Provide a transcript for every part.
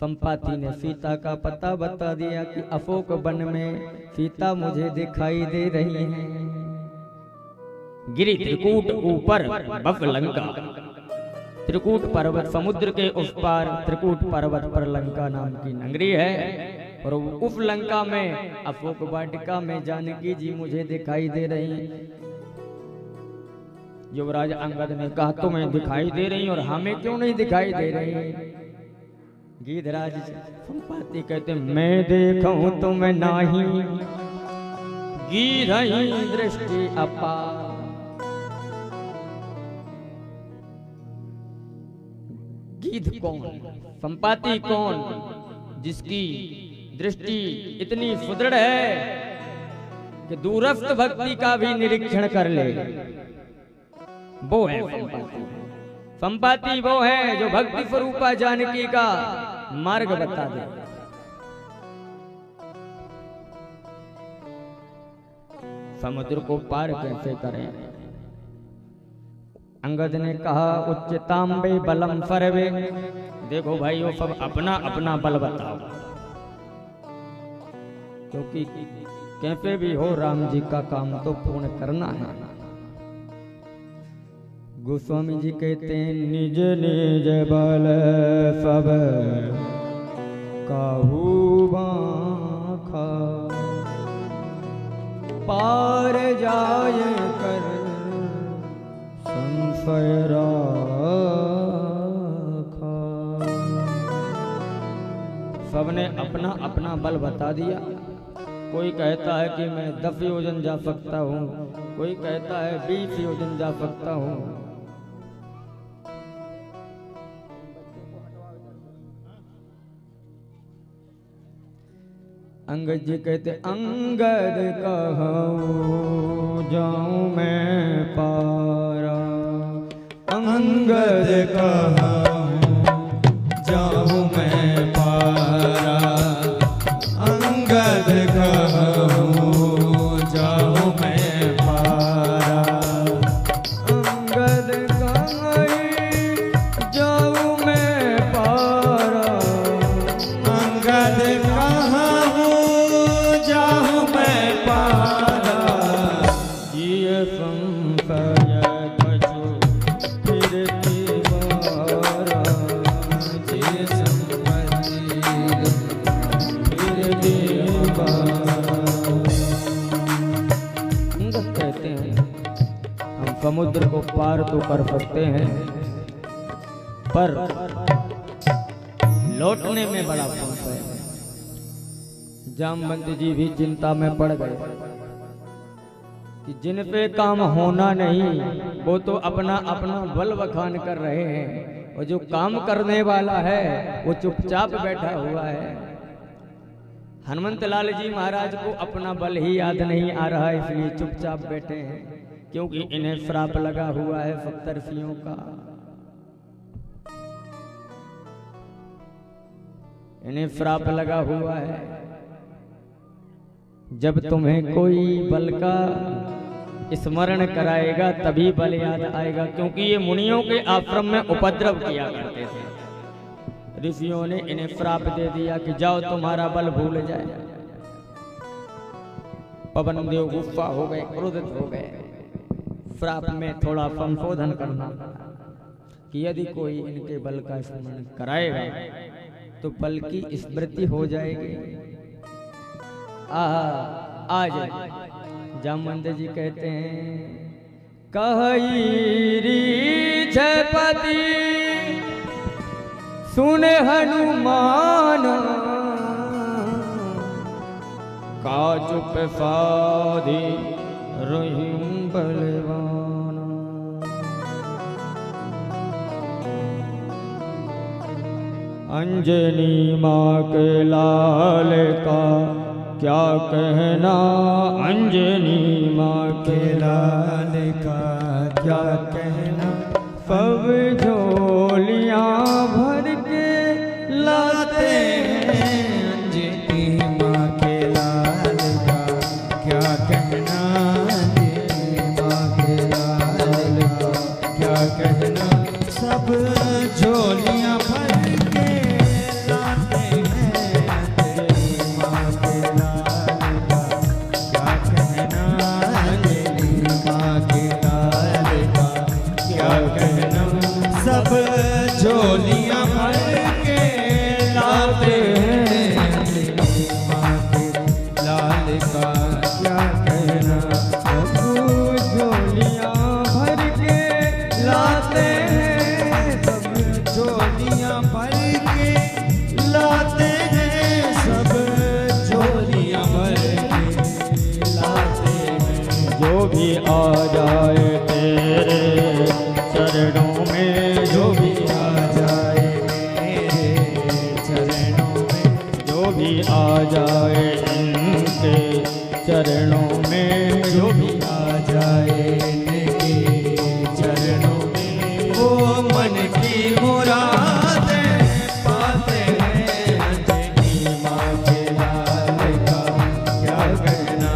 संपाति ने सीता का पता बता दिया कि अशोक वन में सीता मुझे दिखाई दे रही है। गिरि त्रिकूट ऊपर भव लंका, त्रिकूट पर्वत समुद्र के उस पार त्रिकूट पर्वत पर लंका नाम की नगरी है, और उस लंका में अशोक वाटिका में जानकी जी मुझे दिखाई दे रही हैं। युवराज अंगद ने कहा तो मैं दिखाई दे रही और हमें क्यों नहीं दिखाई दे रही? गीधराज संपाति कहते मैं देखूं तुम नाही, गीधहि दृष्टि अपार। गीध कौन, संपाति कौन, जिसकी दृष्टि इतनी सुदृढ़ है कि दूरस्थ भक्ति का भी निरीक्षण कर ले, वो है संपाति। संपाति वो है जो भक्ति स्वरूपा जानकी का मार्ग बता दे। समुद्र को पार कैसे करें? अंगद ने कहा उच्चताम्बे बलम सर्वे। देखो भाई वो सब अपना अपना बल बताओ, क्योंकि कैसे भी हो राम जी का काम तो पूर्ण करना है। गोस्वामी जी कहते हैं निज निज बल सब काहू बाखा, पार जाए कर संशय राखा। सबने अपना अपना बल बता दिया। कोई कहता है कि मैं 10 योजन जा सकता हूँ, कोई कहता है 20 योजन जा सकता हूँ। अंगद जी कहते अंगद कहूँ जाऊँ मैं पारा, अंगद कहूँ जाऊँ मैं पारा, अंगद कहूँ जाऊँ मैं पारा, अंगद कहूँ जाऊँ मैं पारा, अंगद समुद्र को पार तो कर सकते हैं, पर लौटने में बड़ा पंख है। जामवंत जी भी चिंता में पड़ गए कि जिन पे काम होना नहीं वो तो अपना अपना बल बखान कर रहे हैं, और जो काम करने वाला है वो चुपचाप बैठा हुआ है। हनुमंत लाल जी महाराज को अपना बल ही याद नहीं आ रहा है, इसलिए चुपचाप बैठे हैं, क्योंकि इन्हें श्राप लगा हुआ है सप्तर्षियों का। इन्हें श्राप लगा हुआ है। जब तुम्हें कोई बल का स्मरण कराएगा तभी बल याद आएगा, क्योंकि ये मुनियों के आश्रम में उपद्रव किया करते थे। ऋषियों ने इन्हें श्राप दे दिया कि जाओ तुम्हारा बल भूल जाए। पवन देव गुस्सा हो गए, क्रोधित हो गए। श्राप में थोड़ा संशोधन करना कि यदि कोई इनके बल का स्मरण कराएगा तो बल की स्मृति हो जाएगी। आज जामवंत जी कहते हैं कही छपति सुने हनुमान, का चुप साधी रहीम बलवाना। अंजनी माँ के लाल का क्या कहना, अंजनी माँ के लाल का क्या कहना। सब झोलियाँ भर के लाते हैं, अंजनी माँ के लाल का क्या कहना, कहना। सब झोलियां भर के लाते भी आ जाए इनके चरणों में, जो भी आ जाए इनके चरणों में, वो मन की मुरादें पाते हैं। अंजनी माँ के लाल का क्या कहना।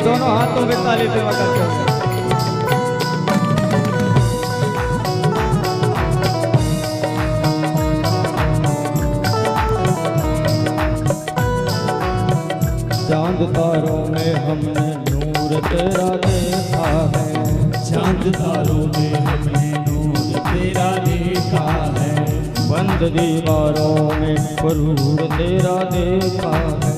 दोनों हाथों में ताली सेवा करते हैं। चांद तारों में हमने नूर तेरा देखा है, चांद तारों में हमने नूर तेरा देखा है। बंद दीवारों में स्वरूप तेरा देखा है,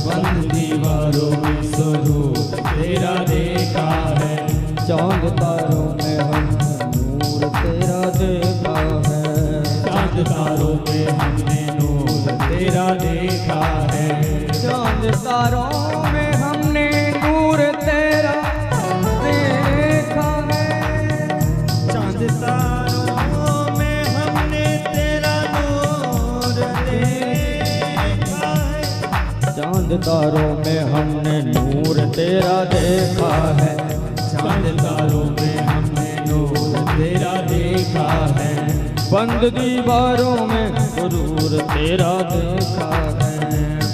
बंद दीवारों में स्वरूप तेरा देखा है। चांद तारों में हमने नूर तेरा देखा है, चांद तारों में हमने नूर तेरा देखा है। चांद तारों में हमने नूर तेरा देखा है। चांद तारों में हमने तेरा नूर देखा है। चांद तारों में हमने नूर तेरा देखा है, चांद तारों में हमने नूर तेरा देखा है। बंद दीवारों में सुरूर तेरा देखा है,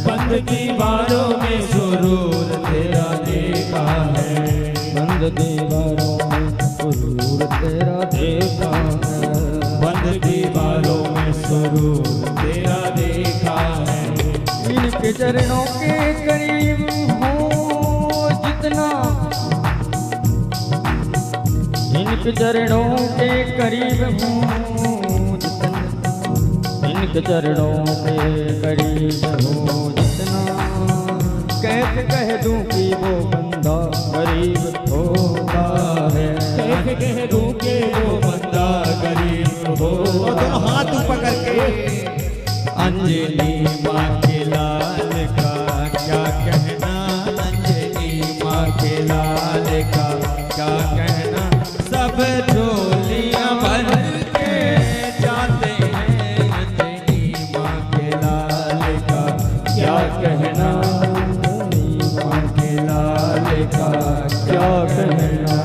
बंद दीवारों में सुरूर तेरा देखा है। बंद दीवारों में सुरूर तेरा देखा है, बंद दीवारों में सुरूर तेरा देखा है। इनके चरणों के करीब हो जितना, इनके चरणों के करीब हो जितना, इनके चरणों के करीब हो जितना, कैसे कह दूं कि वो बंदा गरीब होता है। कैसे कह दूं कि वो बंदा गरीब हो। दोनों हाथ ऊपर करके अंजनी माँ के लाल का क्या कहना। अंजनी माँ के लाल का क्या कहना। सब झोलियाँ भर के जाते हैं। अंजनी माँ के लाल का क्या कहना। अंजनी माँ के लाल का क्या कहना।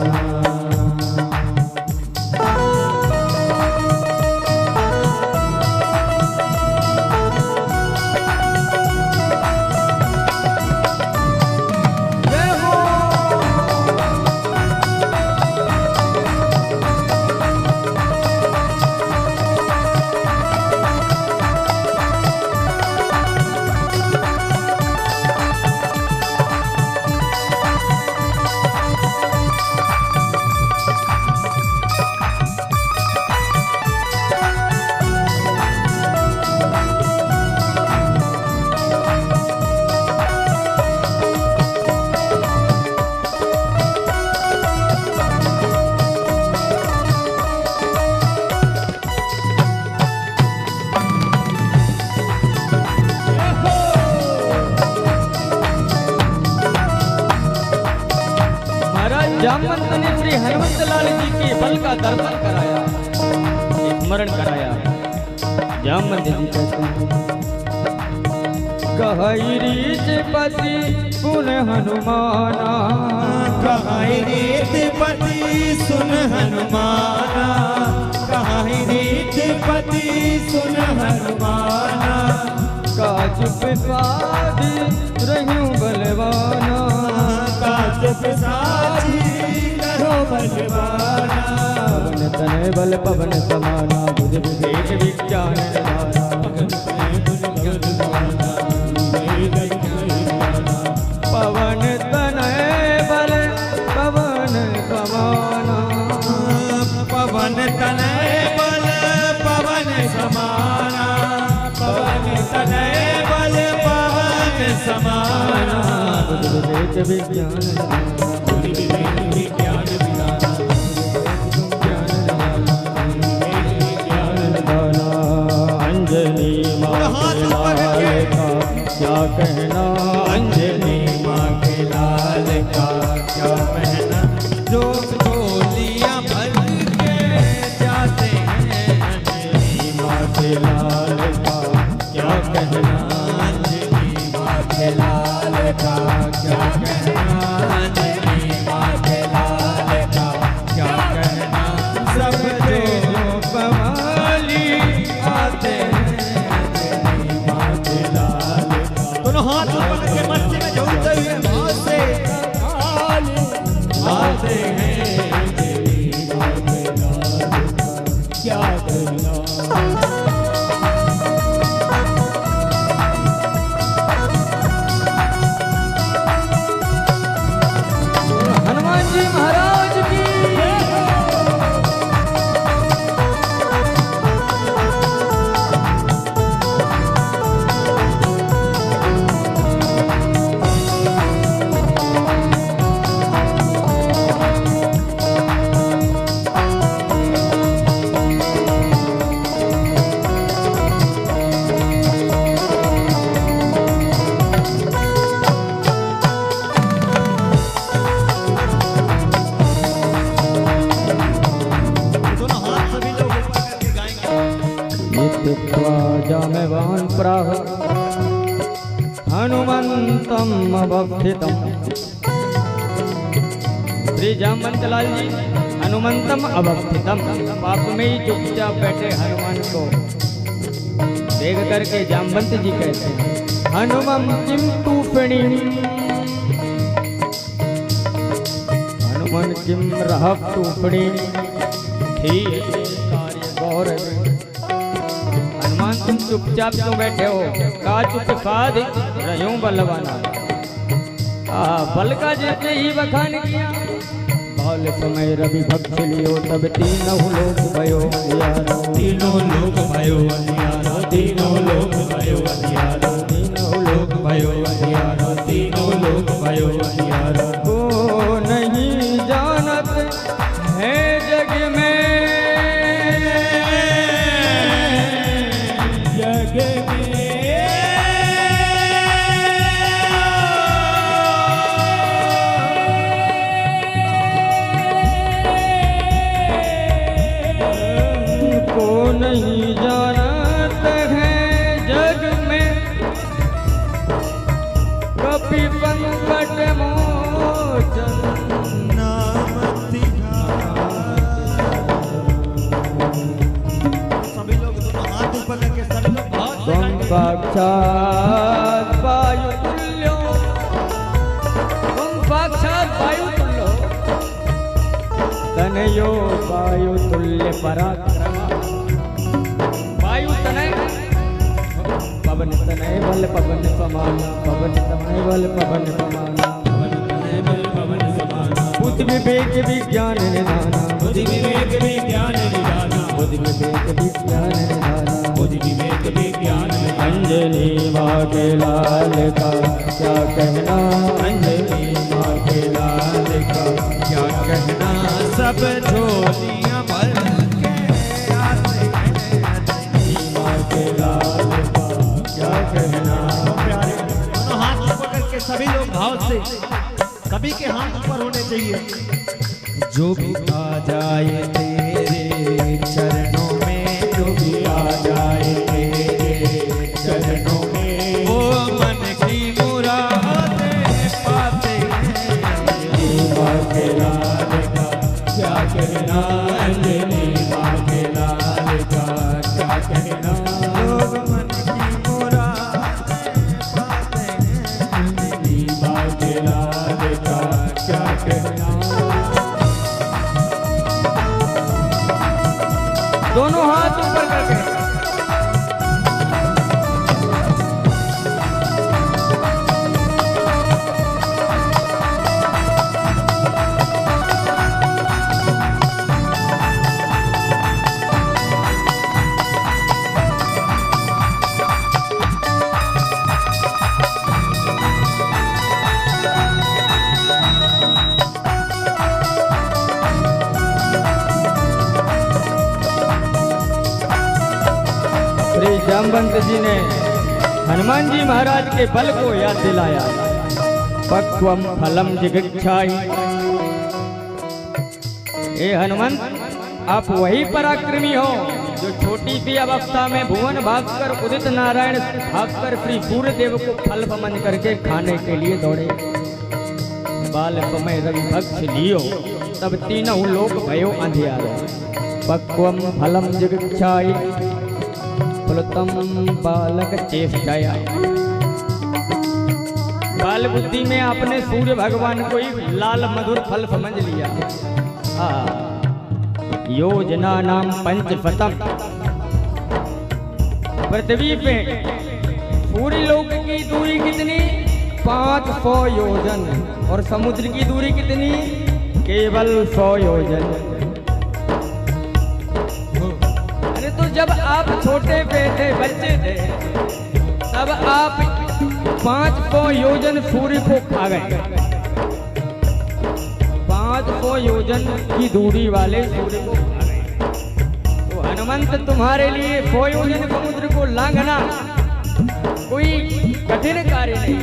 जामवंत ने श्री हनुमंत लाल जी के बल का दर्शन कराया, स्मरण कराया। जामवंत जी कहते हैं, कहई रीत पति सुन हनुमाना, कहई रीत पति सुन हनुमाना। कहई रीत पति सुन हनुमाना। काज पिसादी रहूं बलवाना, काज पिसादी रहो बलवाना। पवन तनय बल पवन समाना, बुद्धि विवेक विज्ञान निधाना। पवन तनय बल पवन समाना, पवन तनय बल पवन बुद्धि विवेक विज्ञान बुद्धि विवेक विज्ञान निधाना अंजनी माँ के लाल का क्या कहना, अंजनी माँ के लाल का क्या कहना। जो झोलियां भर के जाते हैं अंजनी माँ के लाल का क्या कहना, अंजनी माँ के लाल का क्या कहना, अंजनी माँ के लाल का क्या कहना। सब जो कमाली आते हैं अंजनी माँ के लाल का। दोनों हाथ ऊपर करके मस्ती में झूमते हुए भाव से आते हैं अंजनी माँ के लाल का क्या कहना। हनुमान जी महाराज की। दोनों हाथ सभी लोग ऊपर करके गाएंगे। इत्युक्त्वा जाम्बवान् प्राह हनुमन्तम् अभक्षितम्। श्री जामवंत लाल जी हनुमंतम अभक्षितम, पाप में ही चुपचाप बैठे हनुमान को देख करके जामवंत जी कहते हैं हनुमं किम तूफणी, हनुमान किम रह तूफणी थी कार्य गौरव। हनुमान तुम चुपचाप क्यों बैठे हो, का चुप साध रह्यो बलवाना। बल का जिसने ही बखान किया, बाल समय रवि भक्त लियो तब तीनों लोक भयो अंधियारो। तीनों लोक भयो अंधियारो, तीनों लोक भयो अंधियारो, तीनों लोक भयो अंधियारो, तीनों लोक भयो अंधियारो। को नहीं जानत है जग में, जग में को नहीं जानत है जग में, कपि संकट मोचन नाम तिहारा। सभी लोग दोनों हाथ ऊपर करके सभी लोग बहुत त्वं साक्षात् वायुतुल्यो, त्वं साक्षात् वायुतुल्यो, तनयो वायुतुल्य पराक्रम। वायु तनय पवन तनय बल पवन समाना, पवन तनय बल पवन समाना, पवन समाना। बुद्धि विवेक विज्ञान निधाना, बुद्धि विवेक विज्ञान निधाना, बुद्धि विवेक विज्ञान निधाना। बुद्धि विवेक विज्ञान निधाना। अंजनी माँ के लाल का क्या कहना, अंजनी माँ के लाल का क्या कहना। सब झोलियां भर के आते हैं अंजनी माँ के लाल का क्या कहना। प्यारे दोनों हाथ ऊपर करके सभी लोग भाव से, सभी के हाथ ऊपर होने चाहिए। जो भी आ जाए तेरे चरणों में, जो भी आ जाए तेरे चरणों में, वो मन की मुरादें पाते हैं अंजनी माँ के लाल का क्या कहना, अंजनी माँ के लाल का क्या कहना। लोग मन की मुरादें पाते हैं अंजनी माँ के लाल का क्या कहना। दोनों हाथ ऊपर करके श्री जामवंत जी ने हनुमान जी महाराज के बल को याद दिलाया। पक्वम फलम जिगच्छाई। हे हनुमंत, आप वही पराक्रमी हो जो छोटी सी अवस्था में भुवन भास्कर उदित नारायण भास्कर श्री सूर्यदेव को फल मन करके खाने के लिए दौड़े। बालक में रवि भक्ष लियो, तब तीनों लोक भयो अंधियारो। पक्वम फलम जिगच्छाई फलतम बालक चेष्टाया। बाल बुद्धि में आपने सूर्य भगवान को ही लाल मधुर फल समझ लिया। योजना नाम पंचफतम। पृथ्वी पे सूर्य लोक की दूरी कितनी? 500 योजन। और समुद्र की दूरी कितनी? केवल 100 योजन। अरे तो जब आप छोटे पे थे, बच्चे थे, तब आप 500 योजन सूर्य को खा गए। 500 योजन की दूरी वाले सूर्य को खा गए। तो हनुमंत, तुम्हारे लिए 100 योजन समुद्र को लांघना कोई कठिन कार्य नहीं,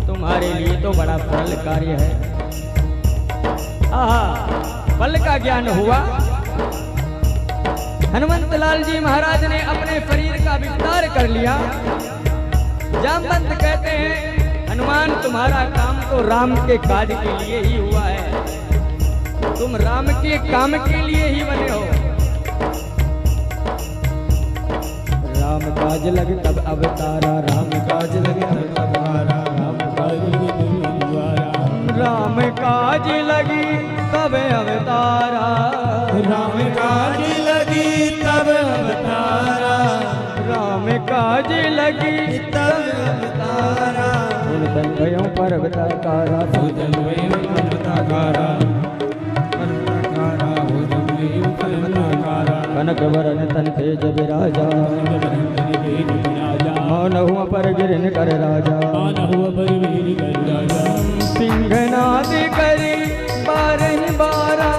तुम्हारे लिए तो बड़ा सरल कार्य है। फल का ज्ञान हुआ। हनुमंत लाल जी महाराज ने अपने शरीर का विस्तार कर लिया। जामवंत कहते हैं, हनुमान, तुम्हारा काम तो राम के काज के लिए ही हुआ है। तुम राम के काम के लिए ही बने हो। राम काज लगे तब अवतारा, राम काज लगे तब अवतारा, राम काज लगे राम काज लगी तब अवतारा, राम काज लगी तब अवतारा, राम काज लगी तब अवतारा। उन भयो पर अवतारा, भोजन भयो पर अवतारा, कनक वरन तन तेज विराजा, मौन हुआ पर गिरन कर राजा, सिंहनाद करी 12 बारा,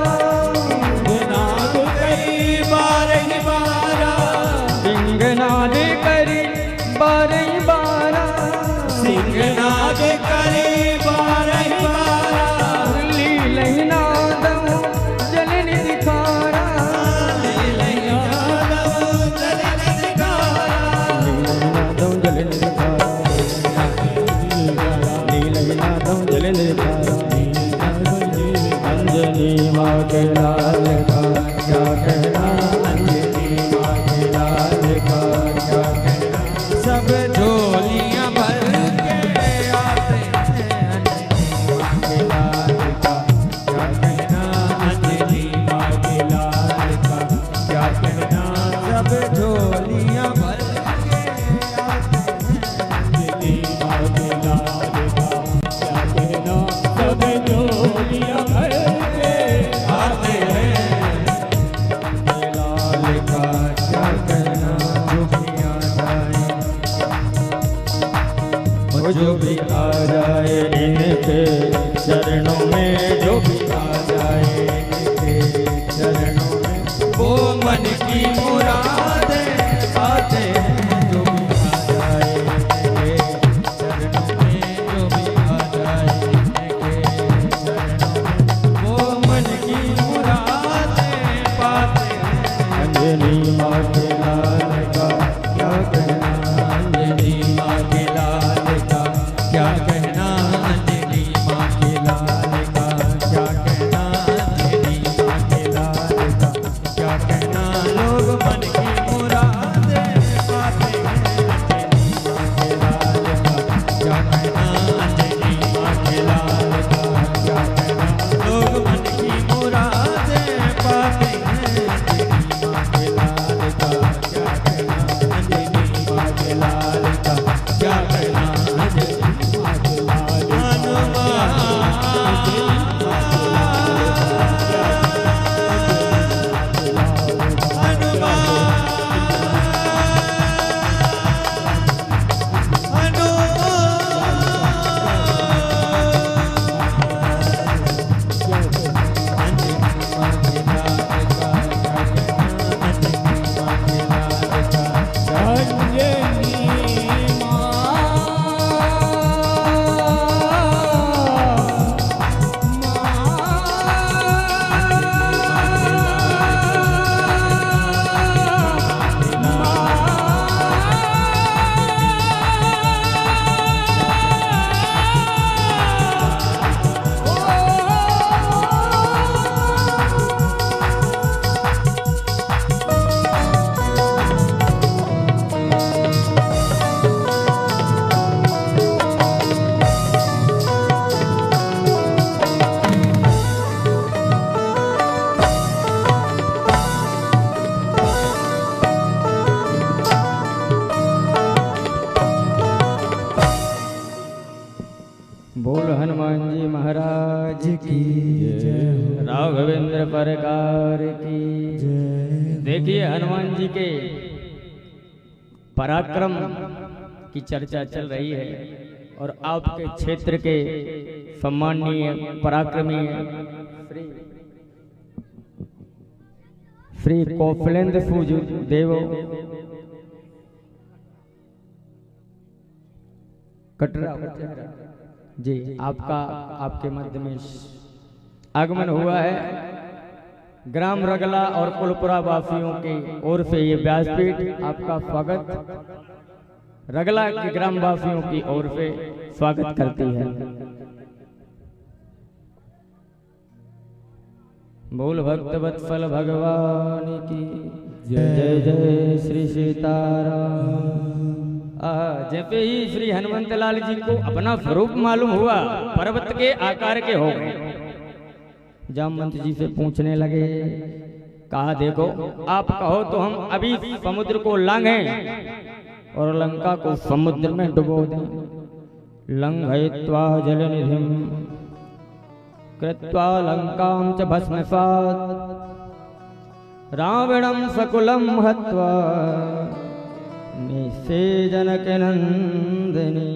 सिंहनाद करी 12 बारा, सिंहनाद करी 12 बारा, सिंहनाद करी 12 बारा। लीलनाद जलन दिखारा, लीलनाद जलन दिखारा, लीलनाद जलन दिखारा। अंजनी माँ के लाल का क्या कहना, अंजनी माँ के लाल का क्या कहना। सब झोलियां भर के आते हैं, अंजनी माँ के लाल का क्या कहना, अंजनी माँ के लाल का क्या कहना। सब झोलियां भर के आते हैं, अंजनी माँ के लाल का क्या कहना। सब झोलियां भर के आते हैं, लाल का क्या कहना। जो भी आ जाए इनके चरणों में, जो भी आ जाए इनके चरणों में, वो मन की मुरादें पाते हैं। जो भी आ जाए इनके चरणों में, जो भी आ जाए इनके चरणों में, वो मन की मुरादें पाते हैं। अंजनी माँ के लाल का क्या कहना, अंजनी माँ के लाल का क्या कहना, अंजनी माँ के लाल का क्या कहना, अंजनी माँ के लाल का क्या कहना। लोग मन की मुरादें पाते हैं, अंजनी माँ के लाल का क्या कहना, अंजनी माँ के लाल का क्या कहना। लोग मन की मुरादें पाते हैं, अंजनी माँ के लाल का क्या कहना। देखिए हनुमान जी के पराक्रम की चर्चा चल रही है और आपके क्षेत्र के सम्माननीय पराक्रमी श्री कौफलेंद्र फूजू देव कटरा जी, आपका आपके मध्य में आगमन हुआ है। ग्राम रगला और कुलपुरा वासियों की ओर से ये व्यासपीठ आपका स्वागत, रगला के ग्राम वासियों की ओर से स्वागत करती है। बोल भक्त वत्सल भगवान की जय जय श्री सीताराम। जैसे ही श्री हनुमंत लाल जी को अपना स्वरूप मालूम हुआ, पर्वत के आकार के हो गए। जामवंत जी से पूछने लगे, कहा देखो आप कहो तो हम अभी समुद्र को लांघें और लंका को समुद्र में डुबो दें। लंघयित्वा जलनिधिं कृत्वा लंकां च भस्मसात् रावणं सकुलं हत्वा निस्से जनकनंदिनी।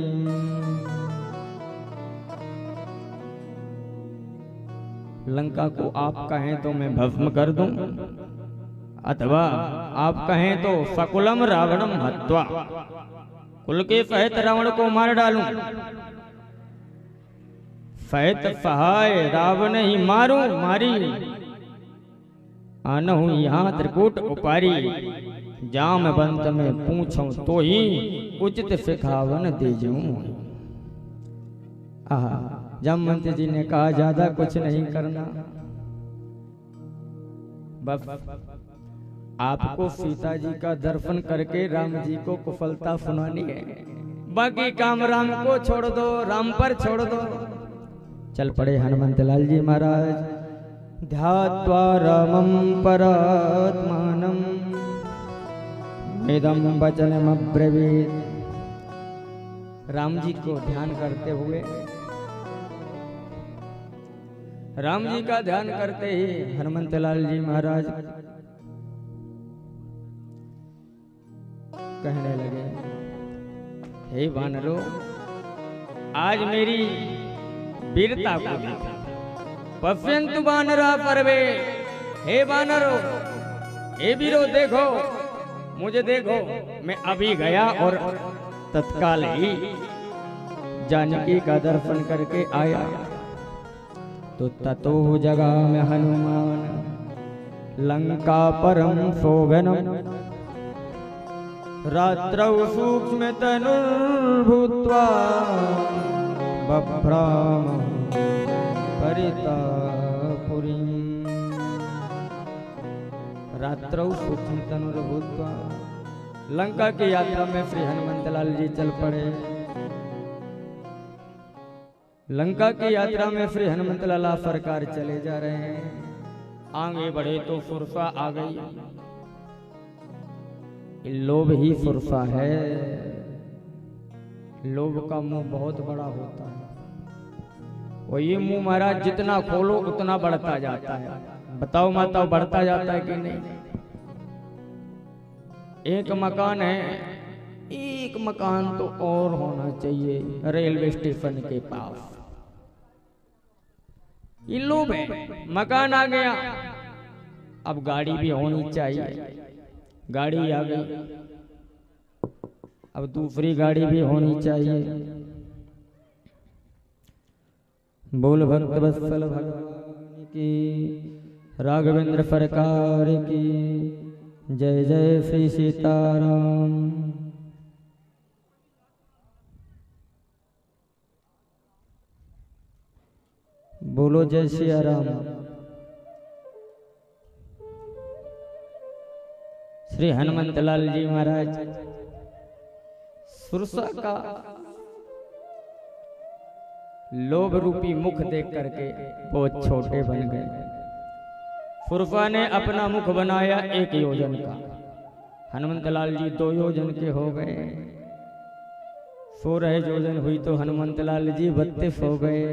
लंका को आप कहें तो मैं भस्म कर दूं, अथवा आप कहें तो सकुलम रावणम हत्वा, कुल के सहित रावण को मार डालूं। सहित सहाय रावण ही मारूं मारी, आनहु यहाँ त्रिकूट उपारी। जामवंत में पूछूं तो ही उचित सिखावन दीजूं। जामवंत जी ने कहा ज्यादा कुछ नहीं करना, बस आपको सीता जी का दर्शन करके राम जी को कुशलता सुनानी है। बाकी काम राम को छोड़ दो, राम पर छोड़ दो। चल पड़े हनुमंत लाल जी महाराज। ध्यात्वा रामं परात्मानं इदं वचनमब्रवीत्। राम जी को ध्यान करते हुए, राम जी का ध्यान करते ही हनुमंत लाल जी महाराज कहने लगे, हे वानरों, आज मेरी वीरता को देखो। पश्यन्तु वानरा पर्वे। हे वानरों, हे वीरो देखो, मुझे देखो। मैं अभी गया और तत्काल ही जानकी का दर्शन करके आया। तो ततो जगा में हनुमान लंका परम शोभनम। रात्रौ सूक्ष्म तनुर्भूत्वा बभ्राम परितापुरीं। रात्रौ सूक्ष्म तनुर्भूत्वा, लंका की यात्रा में श्री हनुमंत लाल जी चल पड़े। लंका की यात्रा में श्री हनुमंत लाला सरकार चले जा रहे हैं। आगे बढ़े तो फुरसा आ गई। लोभ ही फुरसा है। लोभ का मुंह बहुत बड़ा होता है और ये मुंह महाराज जितना खोलो उतना बढ़ता जाता है। बताओ माताओ, बढ़ता जाता है कि नहीं? एक मकान है, एक मकान तो और होना चाहिए रेलवे स्टेशन के पास। ये लोभ है। मकान आ गया, अब गाड़ी भी होनी चाहिए। गाड़ी आ गई, अब दूसरी गाड़ी भी होनी चाहिए। बोल भक्त वत्सल भगवान की, राघवेंद्र सरकार की जय जय श्री सीताराम। बोलो जय सिया राम। श्री हनुमंत लाल जी महाराज सुरसा का लोभ रूपी मुख देख करके बहुत छोटे बन गए। सुरसा ने अपना मुख बनाया 1 योजन का, हनुमंत लाल जी 2 योजन के हो गए। 16 योजन हुई तो हनुमंत लाल जी 32 हो गए।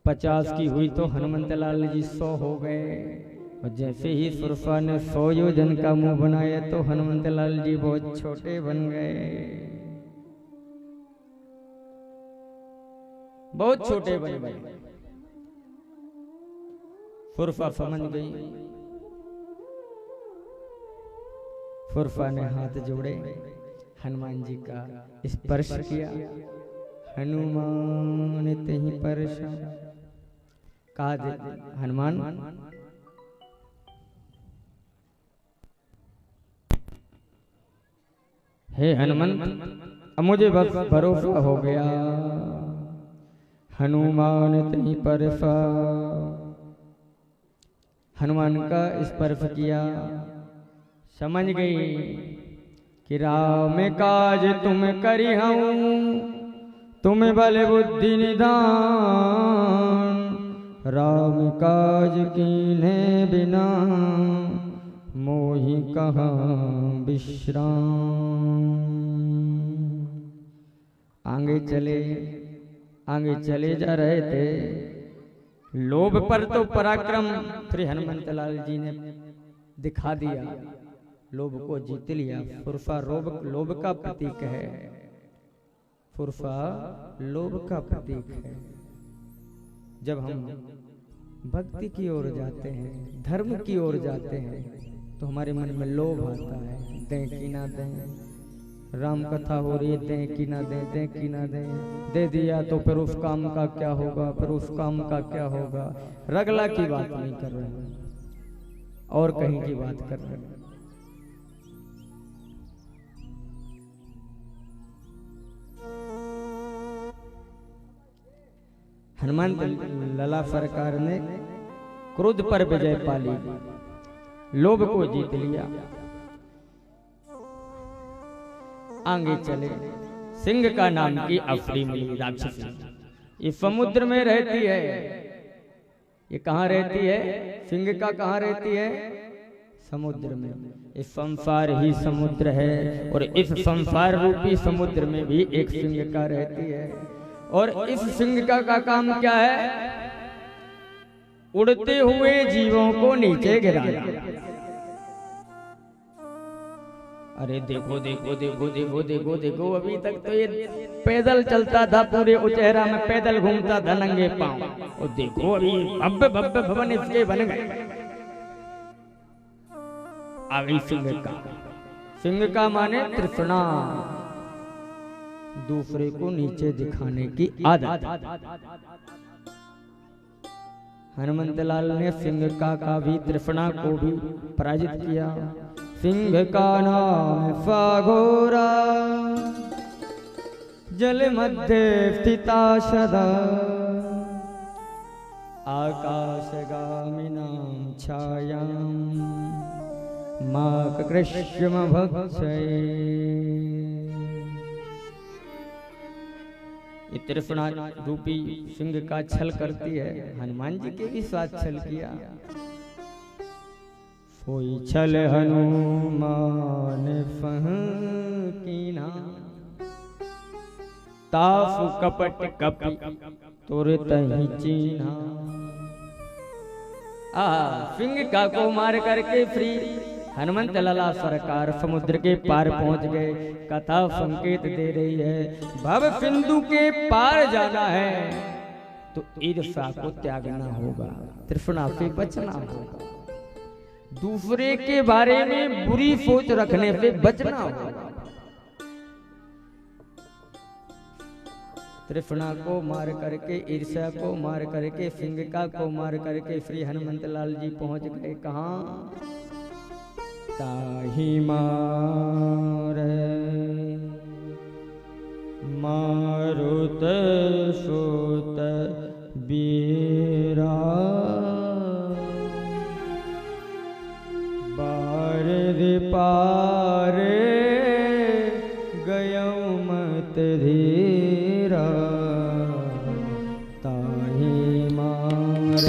50 की हुई तो हनुमंत लाल जी 100 हो गए। और जैसे ही सुरफा ने 100 योजन का मुंह बनाया तो हनुमंत लाल जी बहुत छोटे बन गए, बहुत छोटे बन गए। सुरफा समझ गई। सुरफा ने हाथ जोड़े, हनुमान जी का स्पर्श किया। हनुमान तेहि परशा, कहा हनुमान हे हनुमंत, अब मुझे बस भरोसा हो गया। हनुमान तेहि परशा, हनुमान का स्पर्श किया। समझ गई कि राम काज तुम करी हूँ, तुम बल बुद्धि निदान। राम काज कीन्हे बिना, मोहि कहाँ विश्राम। आगे चले जा रहे थे। लोभ पर तो पराक्रम फिर हनुमंत लाल जी ने दिखा दिया, लोभ को जीत लिया। सुरफा लोभ का प्रतीक है, सुरफा लोभ का प्रतीक है। जब हम भक्ति की ओर जाते हैं, धर्म की ओर जाते हैं, तो हमारे मन में लोभ आता है, दें कि ना दें। राम कथा हो रही है, दें कि ना दें, दें कि ना दें। दे दिया तो फिर उस काम का क्या होगा, फिर उस काम का क्या होगा। रगला की बात नहीं कर रहे हैं, और कहीं की बात कर रहे हैं। हनुमान लला सरकार ने क्रोध पर विजय पाली, लोभ को जीत लिया। आगे चले। सिंह का नाम की अफरी मिली राक्षसी, ये समुद्र में रहती है। ये कहाँ रहती है? सिंह का कहाँ रहती है? समुद्र में। इस संसार ही समुद्र है, और इस संसार रूपी समुद्र में भी एक सिंह का रहती है। और इस सिंह का काम क्या है? उड़ते हुए जीवों को नीचे गिराना। अरे देखो देखो देखो देखो देखो देखो, अभी तक तो ये पैदल चलता था, पूरे उचेहरा में पैदल घूमता था नंगे पांव, और देखो अभी भव्य भव्य भवन इसके बन गए। आ गई सिंह का। सिंह का माने तृष्णा, दूसरे को नीचे दिखाने की आदत। हनुमंत लाल ने सिंह का भी तृष्णा को भी पराजित किया। सिंह का नाम फाघोरा, जल मध्य स्थिता सदा। आकाशगामिनां छायां माक कृष्ण भक्षये। ये तृष्णा रूपी सिंह का छल करती है। हनुमान जी के भी साथ छल किया। कोई छल हनुमान फह कीना, तासु कपट कपि तुरत ही चीन्हा। सिंह का को मार करके फ्री हनुमंत लला सरकार समुद्र के पार पहुंच गए। कथा संकेत दे रही है, भव सिंधु के पार जाना है तो ईर्ष्या को त्यागना होगा, तृष्णा से बचना होगा, दूसरे के बारे में बुरी सोच रखने से बचना होगा। तृष्णा को मार करके, ईर्ष्या को मार करके, सिंह का को मार करके श्री हनुमंत लाल जी पहुंच गए। कहाँ? ताहि मार मारुत सुत बीरा, बारिधि पार गयौ मत धीरा। ताहि मार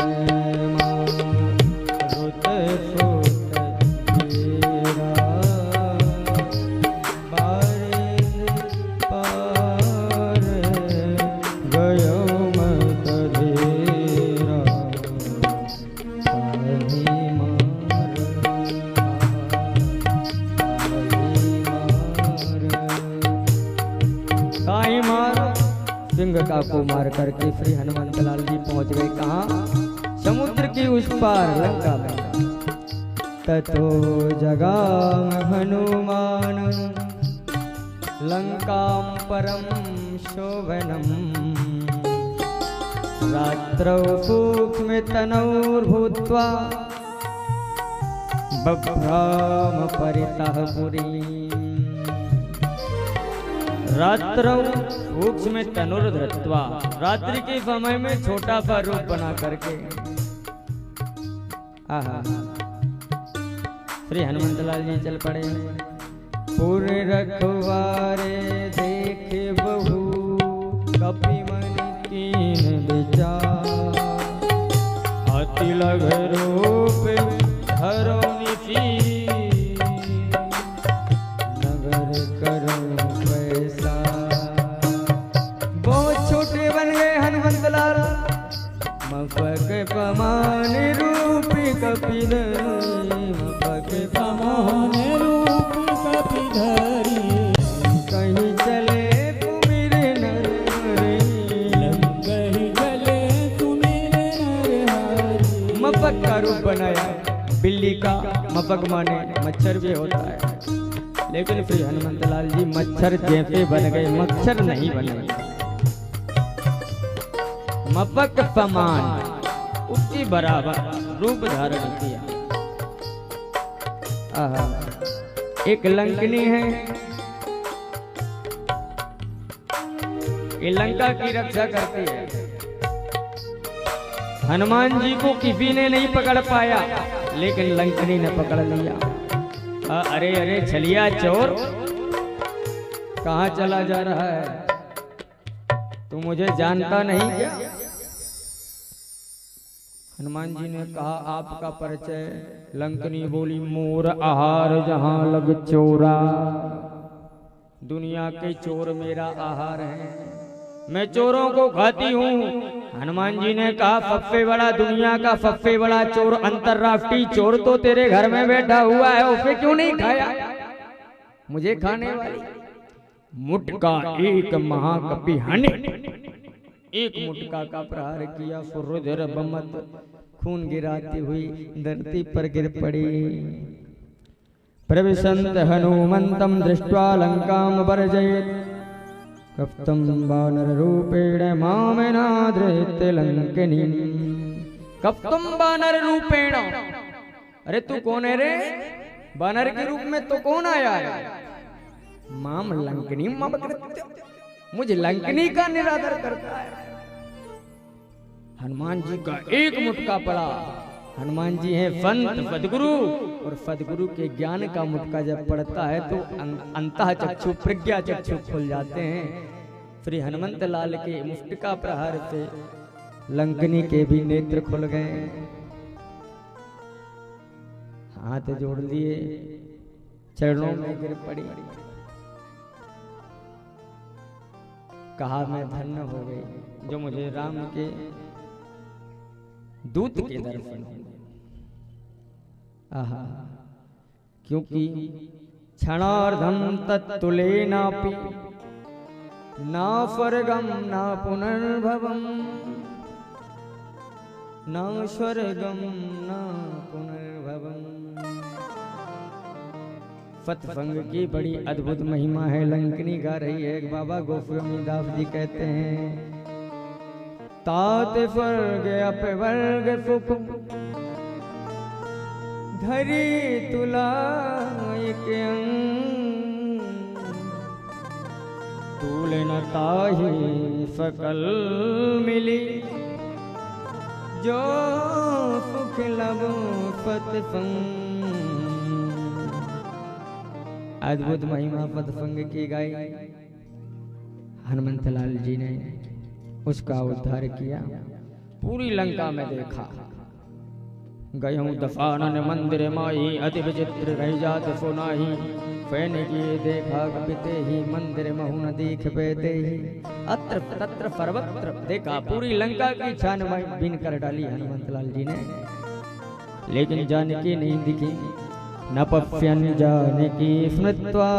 मारुत सुत बीरा, बारिधि पार गयौ मत धीरा। ताहि मार सिंह को मार करके श्री हनुमंत लाल जी पहुंच गए कहाँ? समुद्र की उस पार लंका में। ततो जगाम हनुमान लंकां परम शोभनम रात्रौ सूक्ष्म तनौर्भूत्वा बभ्राम परितः पुरीं। रात्रौ सूक्ष्म तनुर धृत्वा, रात्रि के समय में छोटा सा रूप बना करके आहा श्री हनुमंत लाल जी चल पड़े। पूरे रखवारे देखे बहु कपि मनि कीन विचार। अति लघु रूप धरो निसी नगर करो पैसा। बहुत छोटे बन गए हनुमंत लाल। मफक पमान रूपी कपिधरी, मफक पमान रूपी कपिधरी। कहीं चले कुमिर नर हरि, कहीं चले कुमिर नर हरि। मफक का रूप बनाया, बिल्ली का मफक माने मच्छर भी होता है, लेकिन श्री हनुमंत लाल जी मच्छर जैसे बन गए, मच्छर नहीं बने। मफक समान उसकी बराबर रूप धारण किया। आहा, एक लंकनी है, ये लंका की रक्षा करती है। हनुमान जी को किसी ने नहीं पकड़ पाया, लेकिन लंकनी ने पकड़ लिया। अरे अरे छलिया चोर, कहाँ चला जा रहा है? तू मुझे जानता नहीं क्या? हनुमान जी ने कहा आपका परिचय? लंकनी बोली मोर आहार जहां लग चोरा। दुनिया के चोर मेरा आहार है, मैं चोरों को खाती हूँ। हनुमान जी ने कहा सबसे बड़ा, दुनिया का सबसे बड़ा चोर, अंतरराष्ट्रीय चोर तो तेरे घर में बैठा हुआ है, उसे क्यों नहीं खाया? मुझे खाने वाली मुटका एक महाकपि हने, एक मुटका का प्रहार किया। सुरुधिर बमत, खून गिराती हुई धरती पर गिर पड़ी। प्रविशन्त हनुमंतम दृष्ट्वा लंकां वर्जयेत्, कप्तं वानर रूपेण मामेनाधृत्य लंकिनीं। कप्तं वानर रूपेण, अरे तू कौन है रे? वानर के रूप में तो कौन आया है? माम लंकिनी ममकृत्य, मुझे लंकिनी का निरादर करता है। हनुमान जी का एक मुटका पड़ा। हनुमान जी हैं संत सदगुरु, और सदगुरु के ज्ञान का मुटका जब पड़ता है तो अंतः चक्षु प्रज्ञा चक्षु खुल जाते हैं। श्री हनुमंत लाल के मुटका प्रहार से लंकिनी के भी नेत्र खुल गए। हाथ जोड़ लिए, चरणों में गिर पड़ी, कहा मैं धन्य हो गई जो मुझे राम के दूत के दर्शन हुए। आहा, क्योंकि क्षणार्धम तत्तुलेनापि ना स्वर्गम ना पुनर्भवम, ना स्वर्गम ना पुनर्भवम। सत्संग की बड़ी अद्भुत महिमा है, लंकिनी गा रही है। बाबा गोस्वामीदास जी कहते हैं तात स्वर्ग अपवर्ग सुख धरी तुला एक अंग, तूल न ताहि सकल मिली, जो सुख लबो सत्संग। अद्भुत महिमा सत्संग की गाई हनुमंत लाल जी ने, उसका उद्धार किया। पूरी लंका में देखा, गयहूँ दफानन मंदिर माही, अति विचित्र रह जात सुनाही। फैन किए देखा कपिते ही, मंदिर महु न देख पैते ही। अत्र तत्र सर्वत्र देखा, पूरी लंका की छान बीन कर डाली हनुमंत लाल जी ने, लेकिन जानकी नहीं दिखी। न पश्यन् जानकी स्मृत्वा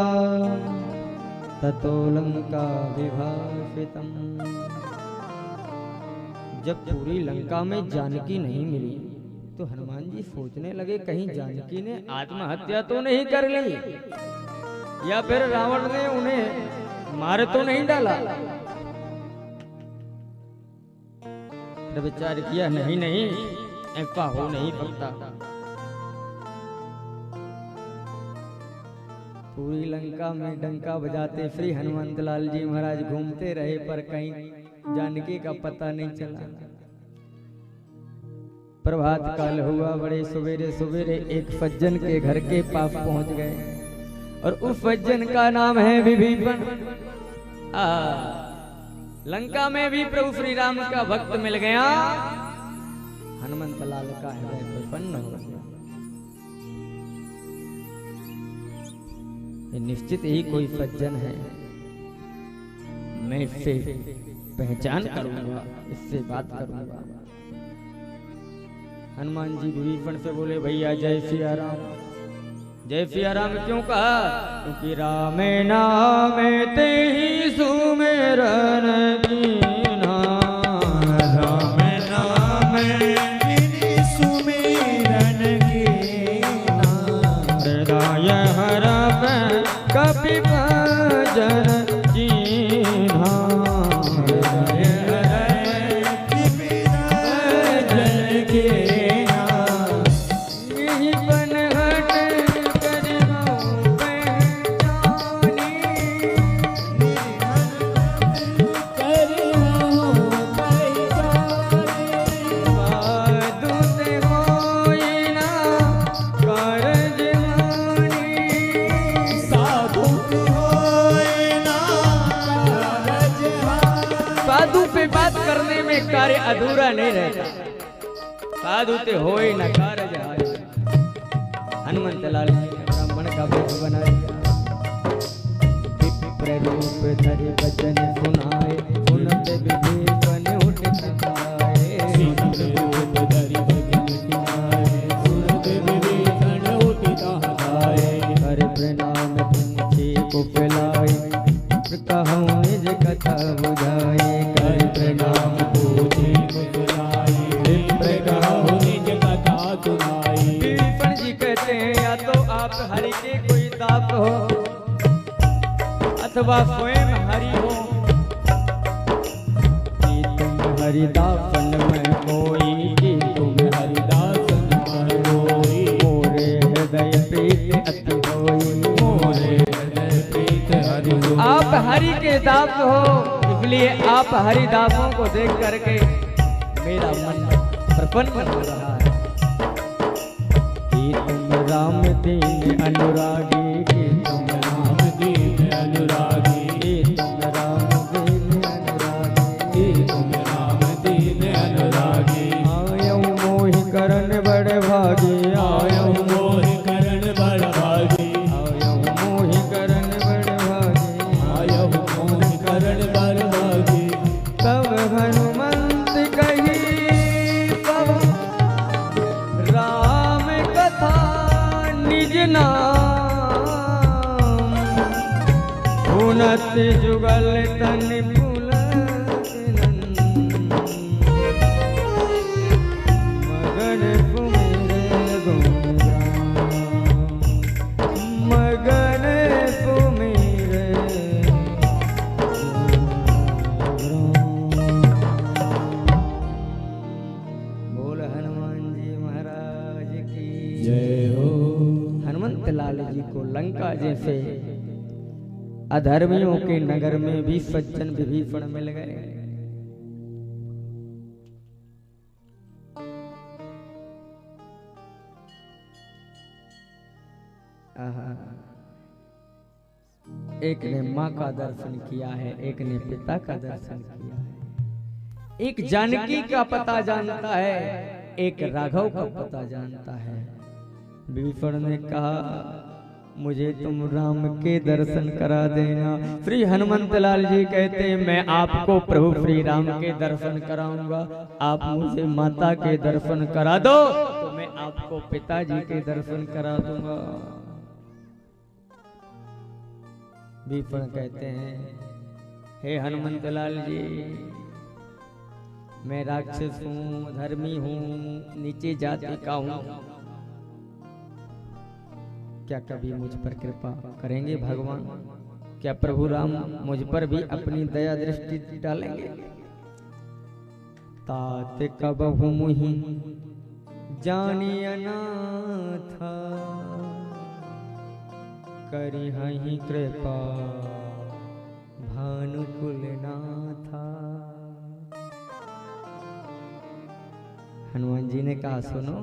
ततो लंका विभाषितम्। जब पूरी लंका में जानकी नहीं मिली तो हनुमान जी सोचने लगे कहीं जानकी ने आत्महत्या तो नहीं कर ली, या फिर रावण ने उन्हें मार तो नहीं डाला। विचार किया नहीं नहीं, ऐसा हो नहीं सकता। पूरी लंका में डंका बजाते श्री हनुमंत लाल जी महाराज घूमते रहे, पर कहीं जानकी का पता नहीं चला। प्रभात काल हुआ, बड़े सवेरे सवेरे एक सज्जन के घर के पास पहुंच गए, और उस सज्जन का नाम है विभीषण। लंका में भी प्रभु श्री राम का भक्त मिल गया, हनुमंत लाल का हृदय प्रसन्न हो गया। निश्चित ही कोई सज्जन है, मैं इससे पहचान करूंगा, इससे बात करूंगा। हनुमान जी विभीषण से बोले, भैया जय सिया राम। जय सिया राम क्यों कहा? क्योंकि राम नाम ते ही सुमेरन कीन्हा, राम नाम तेहि सुमेरन कीन्हा, हृदय हरप कपि भजन कीन्हा, हृदय हरप कपि भजन कीन्हा। यही बनहट करिबहु पहचानी, साधु ते होई ना कारज मानी, साधु होय ना कारज हानि। साधु पे बात करने में कार्य अधूरा नहीं रहता। साधु ते होए न कारज हानि। हनुमंत लाल जी ने ब्राह्मण का वेश बनाया, विप्र रूप धरि वचन सुनाए, सुनत विभीषण उठ समाए, सुनत रूप धरि वचन सुनाए, सुनत विभीषण उठ समाए। कर प्रणाम पूछे को फैलाए, कहूँ निज कथा बुझाए, कर प्रणाम पूछे कुशलाए, विप्र कहु निज कथा सुनाई। विभीषण जी कहते हैं, या तो आप हरि के कोई दास हो अथवा स्वयं हरि हो, कि तुम हरिदासन में कोई, कि तुम हरिदासन में होई, मोरे हृदय प्रीत अति होई, मोरे हृदय प्रीत हरि होई। आप हरि के दास हो, इसलिए आप हरिदासों को देख करके मेरा मन प्रसन्न हो रहा है। कि तुम राम दीन अनुरागी, कि तुम राम दीन अनुरागी, कि तुम राम दीन अनुरागी, कि तुम राम दीन अनुरागी। आयऊ मोहि करण बड़ भागी, आयऊ मोहि करण बड़ भागी, आयऊ मोहि करण बड़ भागी, आयऊ मोहि करण बड़ भागी। तब हनुमंत कही तब राम कथा निज नाम, सुनत जुगल तन पुलक नंद, मगन सुमिर गुण राम, मगन सुमिर बोल हनुमान जी महाराज की जय हो। हनुमंत लाल जी को लंका जैसे अधर्मियों के नगर में भी सज्जन विभीषण मिल गए। आहा। एक ने माँ का दर्शन किया है, एक ने पिता का दर्शन किया है, एक जानकी का पता जानता है, एक राघव का पता जानता है। विभीषण ने कहा, मुझे तुम राम के दर्शन करा देना। श्री हनुमंत लाल जी कहते, मैं आपको प्रभु श्री राम के दर्शन कराऊंगा, आप मुझे माता के दर्शन करा दो तो मैं आपको पिताजी के दर्शन करा दूंगा। विप्र कहते हैं, हे हनुमंत लाल जी, मैं राक्षस हूँ, धर्मी हूँ, नीचे जाति का हूँ, क्या कभी मुझ पर कृपा करेंगे भगवान? क्या प्रभु राम मुझ पर भी अपनी दया दृष्टि डालेंगे? तात कबहु मुहि जानिय नाथ, करिहहि कृपा भानुकुल नाथा। हनुमान जी ने कहा, सुनो,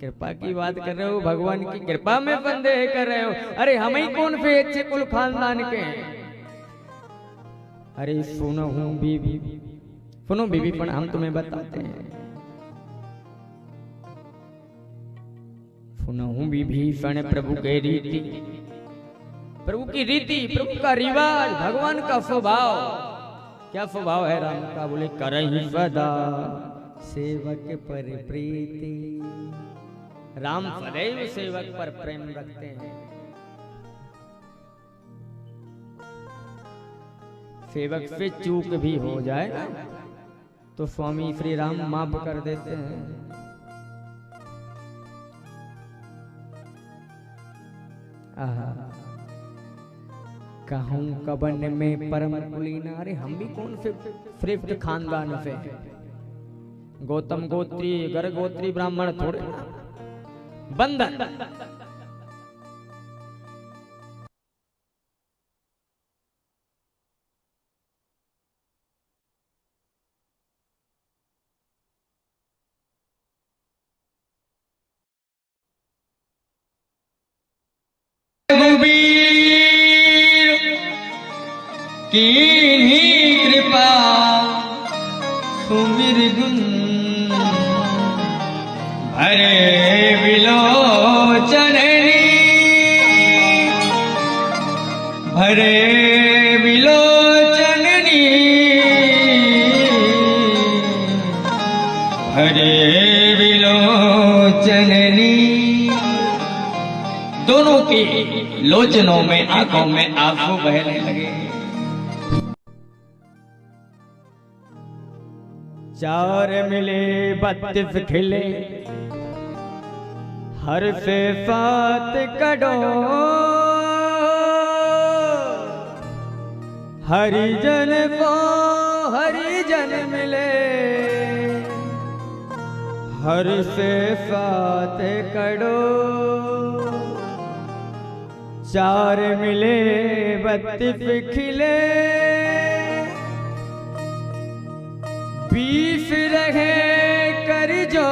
कृपा की बात कर रहे हो, भगवान की कृपा में संदेह कर रहे हो? अरे हम ही कौन से अच्छे कुल खानदान के हैं? अरे सुनो बीबी, सुनो बीबी, पर हम तुम्हें बताते हैं। सुनो विभीषण, प्रभु के रीति, प्रभु की रीति, प्रभु का रिवाज, भगवान का स्वभाव। क्या स्वभाव है राम का? बोले, करहि सदा सेवक पर प्रीति। राम सदैव सेवक पर प्रेम रखते हैं। सेवक से चूक भी हो जाए तो स्वामी श्री राम माफ कर देते हैं। आहा, कहूं कबन में परम कुलीना। अरे हम भी कौन से श्रेष्ठ खानदान से? गौतम गोत्री, गर गोत्री ब्राह्मण थोड़े बंधन। कीन्ही कृपा सुमिर गुण, भरे विलोचन, भरे विलोचननी, भरे विलोचननी। दोनों की लोचनों में, आंखों में आंसू बहने लगे। चार मिले 32 खिले, हर से 7 कड़ो, हरिजन को हरिजन मिले, हर से 7 कड़ो। चार मिले 32 खिले, 20 रहे कर जो,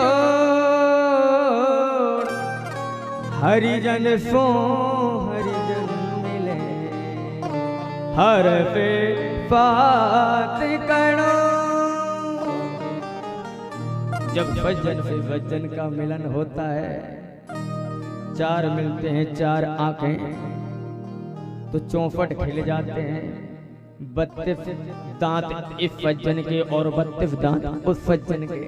हरिजन सो हरिजन मिले, हर पे 7 कड़ो। जब सज्जन से सज्जन का मिलन होता है, 4 मिलते हैं 4 आंखें, तो 64 खिल जाते हैं। 32 दांत इस सज्जन के और 32 दांत उस सज्जन के।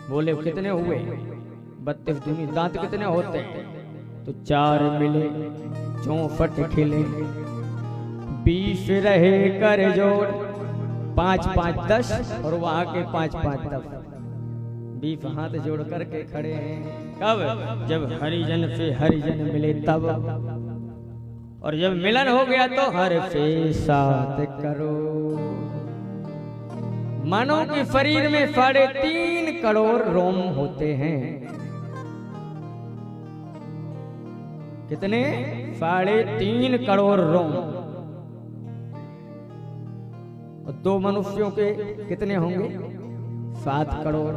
बोले कितने हुए? 32 दूनी दांत कितने होते हैं? तो 4 मिले 64 खिले, 20 रहे कर जोड़, 5 5 10, और वहां के 5 5 10, 20 हाथ जोड़ करके खड़े हैं। कब? जब हरिजन से हरिजन मिले तब। और जब मिलन हो गया तो हर से 7 करोड़। मानव के शरीर में 3.5 करोड़ रोम होते हैं। कितने? 3.5 करोड़ रोम। और 2 मनुष्यों के कितने होंगे? 7 करोड़।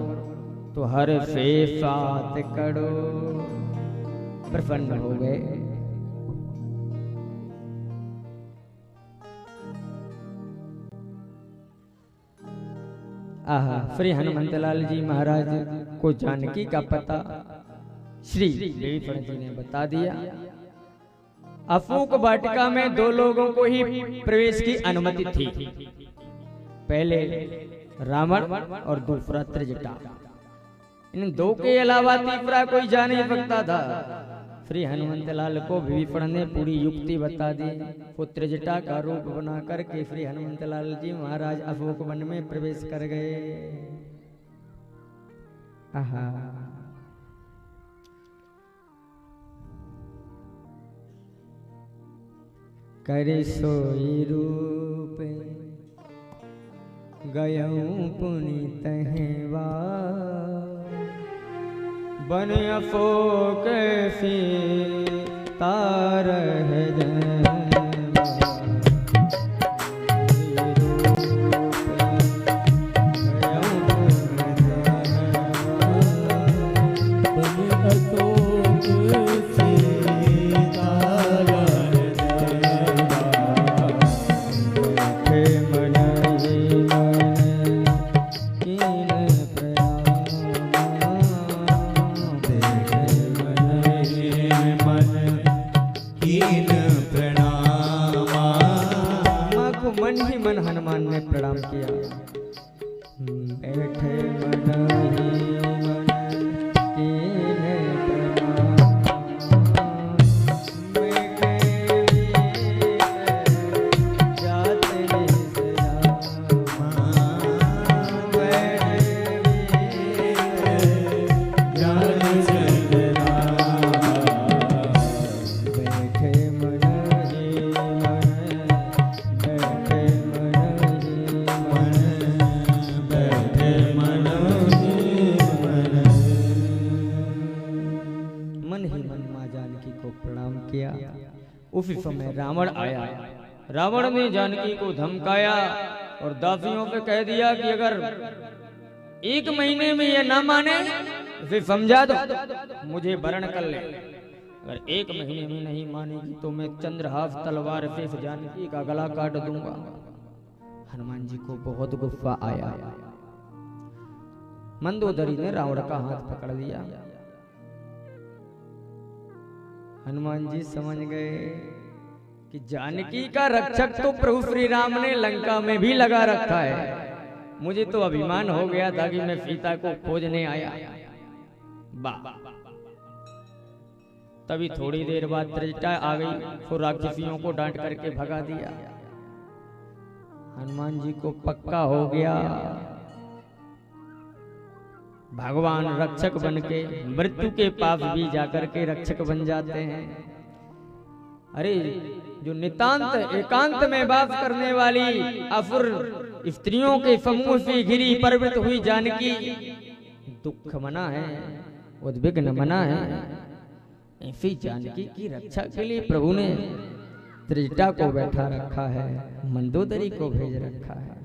तो हर से 7 करोड़ प्रसन्न हो गए। आहा, श्री हनुमंतलाल जी महाराज को जानकी का पता श्री विप्र जी ने बता दिया। अशोक वाटिका में 2 लोगों को ही प्रवेश की अनुमति थी, पहले रावण और दूसरा त्रिजटा। इन 2 के अलावा तीसरा कोई जा नहीं सकता था। श्री हनुमंत लाल को विभीषण ने पूरी युक्ति बता दी। पुत्र जटा का रूप बना करके श्री हनुमंत लाल जी महाराज अशोक वन में प्रवेश कर गए। आहा, करे सोई रूप गयऊं पुनीत हेवा, बन अशोक तार हनुमान ने प्रणाम किया। बैठे मन ही मन कीने प्रणाम, जाते उसी समय रावण आया। रावण ने जानकी को धमकाया और दासियों पे कह दिया कि अगर 1 महीने में ये ना माने इसे समझा दो, मुझे वरण कर ले। अगर 1 महीने में नहीं मानेगी तो मैं चंद्रहास तलवार से जानकी का गला काट दूंगा। हनुमान जी को बहुत गुस्सा आया। मंदोदरी ने रावण का हाथ पकड़ लिया। हनुमान जी समझ गए कि जानकी का रक्षक तो प्रभु श्री राम ने लंका में भी लगा रखा है। मुझे तो अभिमान हो गया था कि मैं सीता को खोजने आया। तभी थोड़ी देर बाद त्रिजटा आ गई तो राक्षसियों को डांट करके भगा दिया। हनुमान जी को पक्का हो गया भगवान रक्षक बन के मृत्यु के पास भी जाकर के रक्षक बन जाते हैं। अरे जो नितांत एकांत में वास करने वाली असुर स्त्रियों के समूह से घिरी प्रवृत्त हुई जानकी दुख मना है, उद्विग्न मना है। ऐसी जानकी की रक्षा के लिए प्रभु ने त्रिजटा को बैठा रखा है, मंदोदरी को भेज रखा है।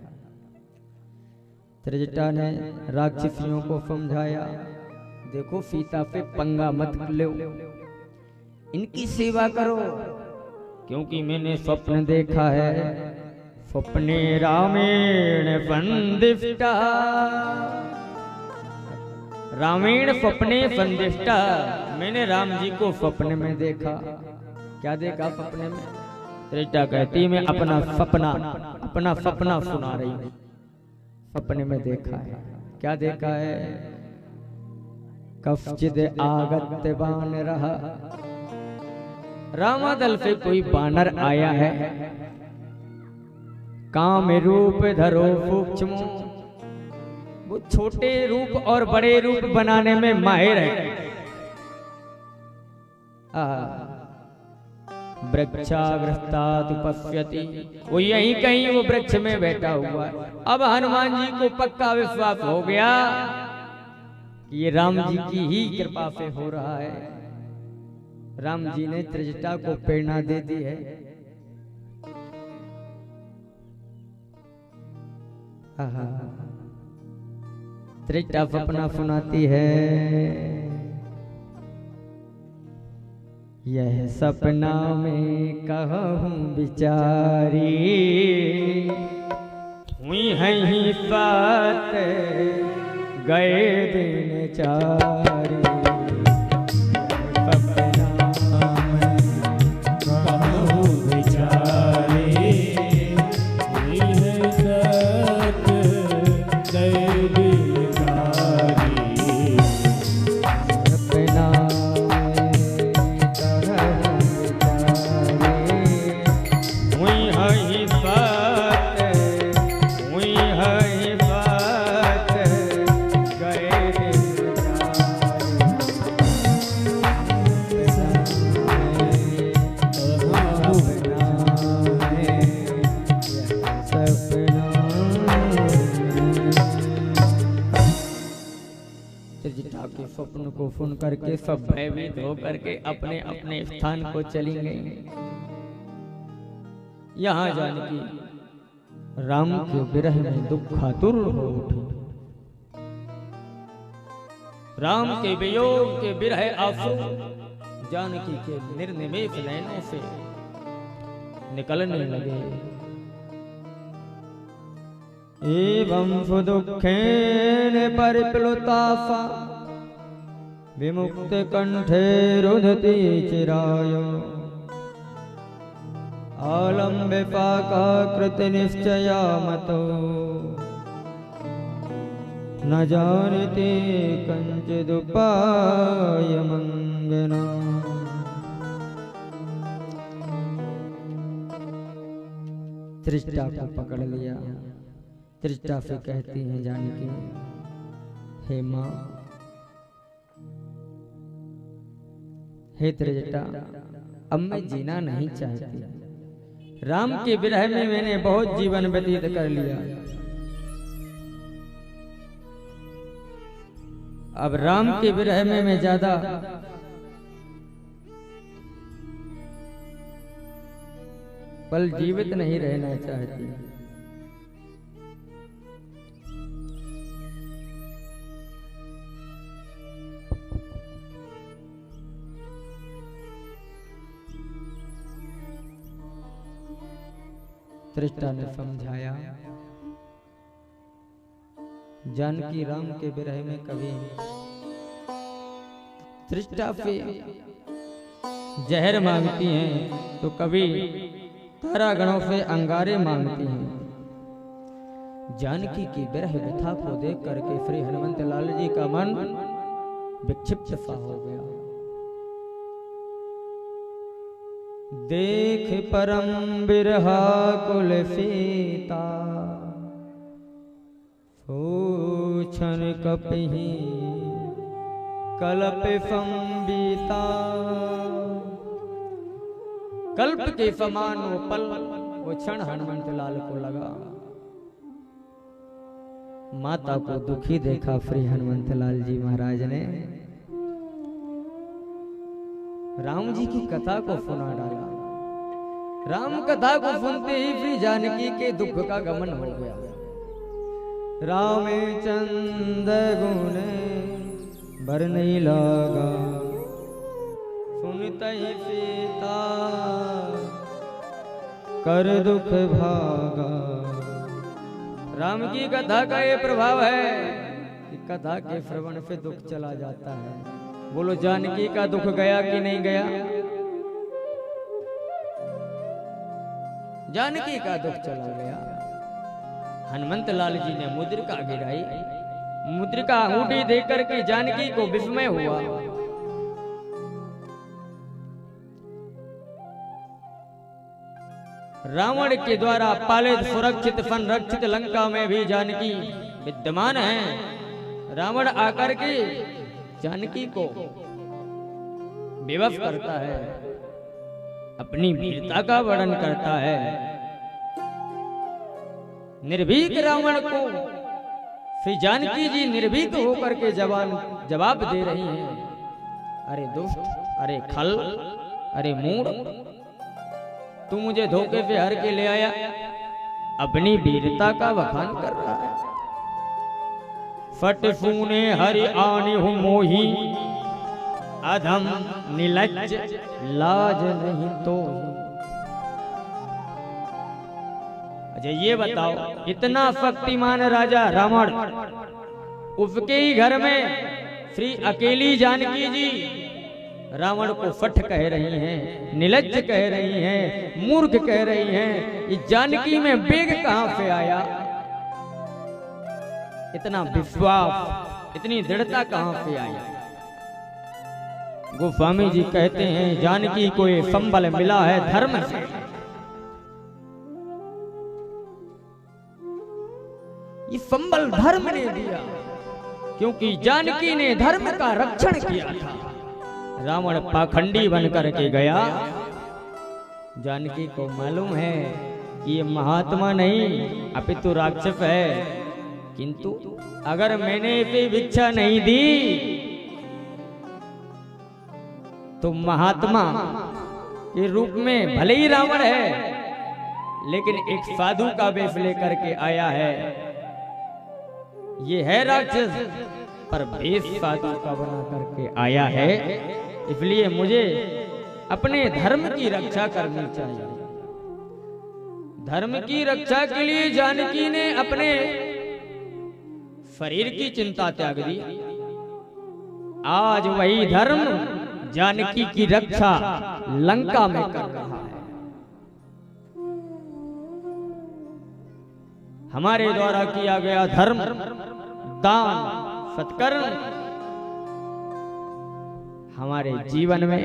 त्रिजटा ने राक्षसियों को समझाया, देखो सीता पे पंगा मत लो, इनकी सेवा करो, क्योंकि मैंने स्वप्न देखा है। स्वप्ने रामेण संदिष्टा, रामेण स्वप्ने संदिष्टा। मैंने राम जी को स्वप्न में देखा। क्या देखा स्वप्न में? त्रिजटा कहती मैं अपना सपना सुना रही हूँ। सपने में देखा है। क्या देखा है? कश्चिद आगत्य वानरः, रामादल से कोई वानर आया है। काम रूप धरो सूक्ष्म, वो छोटे रूप और बड़े रूप बनाने में माहिर है। वृक्षाग्रस्तात् पश्यति, वो यहीं कहीं वो वृक्ष में बैठा हुआ है। अब हनुमान जी को पक्का विश्वास हो गया कि ये राम जी की ही कृपा से हो रहा है। राम जी ने त्रिजटा को प्रेरणा दे दी है। त्रिजटा सपना सुनाती है, यह सपना में कहूँ बिचारी, हुई है ही बात गए दिन चारी। सपना में कहूँ बिचारी, हुई है बात गए दिन चारी। सपना सुन करके सब भयभीत हो करके अपने अपने स्थान को चली गई। यहाँ जानकी राम के विरह में दुखातुर हो उठी। राम के वियोग के विरह आंसू जानकी के निर्निमेष नयनों से निकलने लगे। एवं दुखेन परिप्लुतासा विमुक्त कंठे रुदती चिराय आलम्बे पाका कृत निश्चया मतो न जानते कंचिदुपाय मंगना। त्रिष्टा को पकड़ लिया। त्रिष्टा से कहती हैं जानकी, हे माँ, हे त्रिजटा, अब मैं जीना नहीं चाहती। राम के विरह में मैंने बहुत जीवन व्यतीत कर लिया। अब राम के विरह में मैं ज्यादा पल जीवित नहीं रहना चाहती। त्रिष्टा ने समझाया, जानकी राम के विरह में कभी त्रिष्टा से जहर मांगती हैं तो कभी तारागणों से अंगारे मांगती हैं। जानकी की विरह व्यथा को देख करके श्री हनुमंत लाल जी का मन विक्षिप्त सा हो गया। देख परम बिरहा कुल सीता सोचन कपहि कल्प संबीता। कल्प के समान वो पल, वो क्षण हनुमंत लाल को लगा। माता को दुखी देखा श्री हनुमंत लाल जी महाराज ने राम जी की कथा को सुना डाला। राम कथा को सुनते ही श्री जानकी के दुख का गमन हो गया। रामचंद गुण बरने लगा, सुनते ही सीता कर दुख भागा। राम की कथा का ये प्रभाव है कि कथा के श्रवण से दुख चला जाता है। बोलो, जानकी का दुख गया कि नहीं गया? जानकी का दुख चला गया। हनुमंत लाल जी ने मुद्रिका गिराई। मुद्रिका अंगूठी देख करके जानकी को विस्मय हुआ। रावण के द्वारा पालित सुरक्षित संरक्षित लंका में भी जानकी विद्यमान है। रावण आकर के जानकी को विवश करता है, अपनी वीरता का वर्णन करता है। निर्भीक रावण को श्री जानकी जी निर्भीक होकर के जवाब दे रही हैं। अरे दुष्ट, अरे खल, अरे मूढ़, तू मुझे धोखे से हर के ले आया। अपनी वीरता का बखान कर रहा है। फट फूने हरि आने हूं मोही, अधम निलज्ज लाज नहीं तो। अच्छा ये बताओ, इतना शक्तिमान राजा रावण, उसके ही घर में श्री अकेली जानकी जी रावण को फट कह रही हैं, निलज्ज कह रही हैं, मूर्ख कह रही हैं। इस जानकी में वेग कहां से आया? इतना विश्वास, इतनी दृढ़ता कहां से आई? गोस्वामी जी कहते हैं, जानकी को ये संबल मिला है धर्म से। ये संबल धर्म ने दिया, क्योंकि जानकी ने धर्म का रक्षण किया था। रावण पाखंडी बन करके गया। जानकी को मालूम है कि ये महात्मा नहीं अपितु राक्षस है, किंतु अगर मैंने इसे भिक्षा नहीं दी तो महात्मा के रूप में भले ही रावण है, लेकिन एक साधु का वेश लेकर के आया है। ये है राक्षस, पर वेश साधु का बना करके आया है। इसलिए मुझे अपने धर्म की रक्षा करनी चाहिए। धर्म की रक्षा के लिए जानकी ने अपने शरीर की चिंता त्याग दी। आज वही धर्म जानकी की रक्षा लंका में कर रहा है। हमारे द्वारा किया गया धर्म, दान, सत्कर्म हमारे जीवन में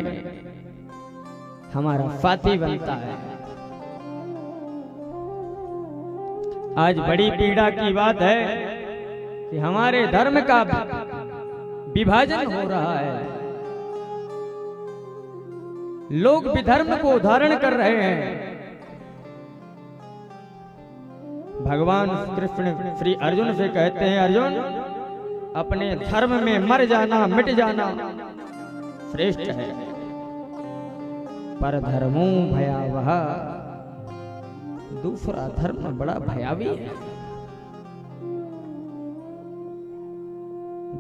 हमारा साथी बनता है। आज बड़ी पीड़ा की बात है कि हमारे धर्म का विभाजन हो रहा है। लोग विधर्म को धारण कर रहे हैं। भगवान कृष्ण श्री अर्जुन से कहते हैं, अर्जुन अपने धर्म में मर जाना, मिट जाना श्रेष्ठ है, पर धर्मों भयावह, दूसरा धर्म बड़ा भयावी है।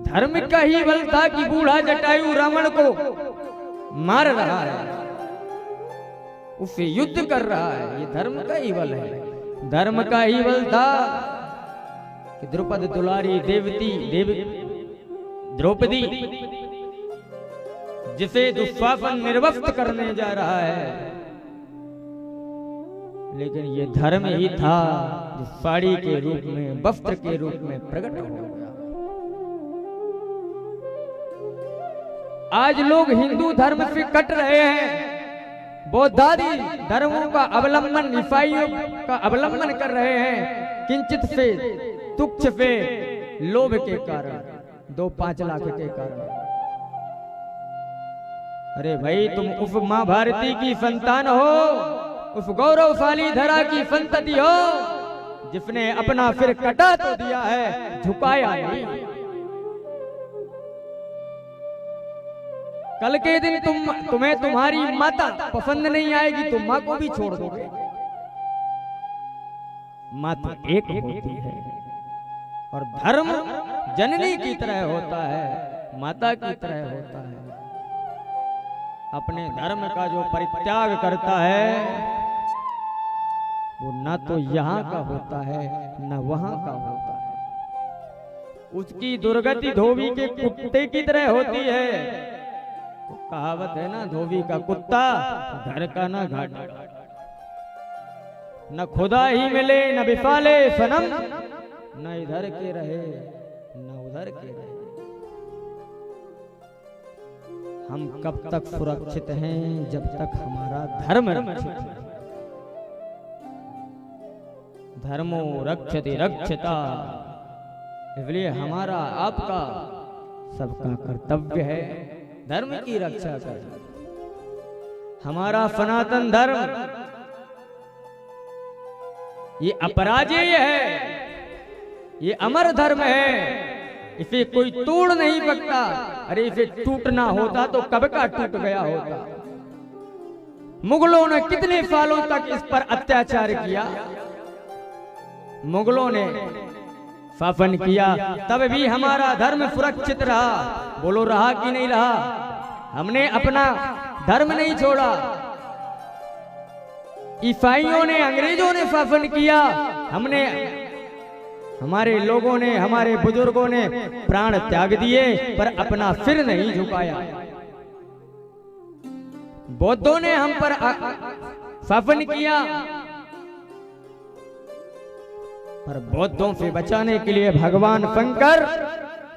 धर्म का ही बल था कि बूढ़ा जटायु रावण को मार रहा है, उससे युद्ध कर रहा है। ये धर्म का ही बल है। धर्म का ही बल था कि द्रौपदी दुलारी द्रौपदी जिसे दुशासन निर्वस्त्र करने जा रहा है, लेकिन ये धर्म ही था जो साड़ी के रूप में, वस्त्र के रूप में प्रकट हो गया। आज लोग हिंदू धर्म से कट रहे हैं, बौद्धादि धर्मों का अवलंबन, ईसाइयों का अवलंबन कर रहे हैं, किंचित से, तुच्छ से, लोभ के कारण, 2-5 लाख के कारण। अरे भाई, तुम उस मां भारती की संतान हो, उस गौरवशाली धरा की संतति हो, जिसने अपना सिर कटा तो दिया है, झुकाया नहीं। कल के दिन तुम्हें तुम्हारी माता पसंद नहीं आएगी तो माँ को भी छोड़ दोगे। माँ तो एक होती है, और धर्म जननी की तरह होता है, माता की तरह होता है। अपने धर्म का जो परित्याग करता है, वो ना तो यहाँ का होता है, ना वहां का होता है। उसकी दुर्गति धोबी के कुत्ते की तरह होती है। तो कहावत है ना, धोबी का कुत्ता घर का ना घाटा, न खुदा ही मिले न बिफाले सनम, न इधर के रहे न उधर के रहे। हम कब तक सुरक्षित हैं? जब तक हमारा धर्म रक्षित है। धर्मो रक्षति रक्षिता। इसलिए हमारा, आपका, सबका कर्तव्य है धर्म की रक्षा करना। हमारा सनातन धर्म ये अपराजेय है, ये अमर धर्म है, इसे कोई तोड़ नहीं सकता। अरे इसे टूटना होता तो कब का टूट गया होता। मुगलों ने कितने सालों तक इस पर अत्याचार किया, मुगलों ने शासन किया, तब भी हमारा धर्म सुरक्षित रहा। बोलो रहा कि नहीं रहा? हमने अपना धर्म नहीं छोड़ा। ईसाइयों ने, अंग्रेजों ने शासन किया, हमने, हमारे लोगों ने, हमारे बुजुर्गों ने प्राण त्याग दिए, पर अपना सिर नहीं झुकाया। बौद्धों ने हम पर शासन किया, पर बौद्धों से बचाने के लिए भगवान शंकर